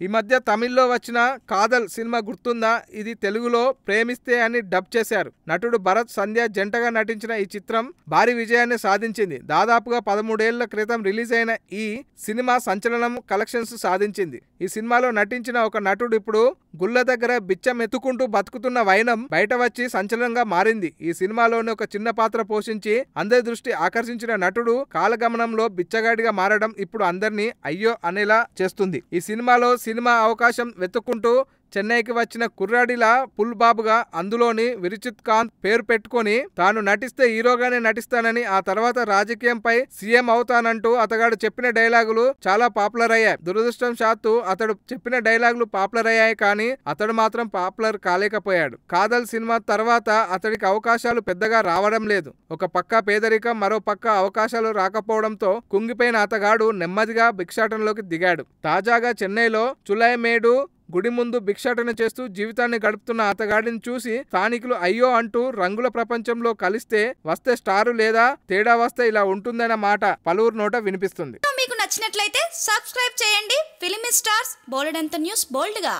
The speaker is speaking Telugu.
ఈ మధ్య తమిళ్లో వచ్చిన కాదల్ సినిమా గుర్తుందా? ఇది తెలుగులో ప్రేమిస్తే అని డబ్ చేశారు. నటుడు భరత్, సంధ్య జంటగా నటించిన ఈ చిత్రం భారీ విజయాన్ని సాధించింది. దాదాపుగా 13 ఏళ్ల క్రితం రిలీజ్ అయిన ఈ సినిమా సంచలనం కలెక్షన్స్ సాధించింది. ఈ సినిమాలో నటించిన ఒక నటుడు ఇప్పుడు గుళ్ళ దగ్గర బిచ్చం ఎత్తుకుంటూ బతుకుతున్న వైనం బయట వచ్చి సంచలనంగా మారింది. ఈ సినిమాలోని ఒక చిన్న పాత్ర పోషించి అందరి దృష్టి ఆకర్షించిన నటుడు కాలగమనంలో బిచ్చగాడిగా మారడం ఇప్పుడు అందరినీ అయ్యో అనేలా చేస్తుంది. ఈ సినిమాలో సినిమా అవకాశం వెతుక్కుంటూ చెన్నైకి వచ్చిన కుర్రాడిలా పుల్ బాబుగా అందులోని విరిచిత్ కాంత్ పేరు పెట్టుకుని తాను నటిస్తే హీరోగానే నటిస్తానని, ఆ తర్వాత రాజకీయంపై సీఎం అవుతానంటూ అతగాడు చెప్పిన డైలాగులు చాలా పాపులర్ అయ్యాయి. దురదృష్టవశాత్తు అతడు చెప్పిన డైలాగులు పాపులర్ అయ్యాయి, కానీ అతడు మాత్రం పాపులర్ కాలేకపోయాడు. కాదల్ సినిమా తర్వాత అతడికి అవకాశాలు పెద్దగా రావడం లేదు. ఒక పక్క పేదరికం, మరో పక్క అవకాశాలు రాకపోవడంతో కుంగిపోయిన అతగాడు నెమ్మదిగా భిక్షాటనలోకి దిగాడు. తాజాగా చెన్నైలో చులైమేడు గుడి ముందు భిక్షాటన చేస్తూ జీవితాన్ని గడుపుతున్న అతగాడిని చూసి స్థానికులు అయ్యో అంటూ రంగుల ప్రపంచంలో కలిస్తే వస్తే స్టారు లేదా తేడా వస్తే ఇలా ఉంటుందన్న మాట పలువురు నోట వినిపిస్తుంది. మీకు నచ్చినట్లయితే సబ్స్క్రైబ్ చేయండి. ఫిలిమి స్టార్స్ బోలెడంత న్యూస్ బోల్డ్ గా.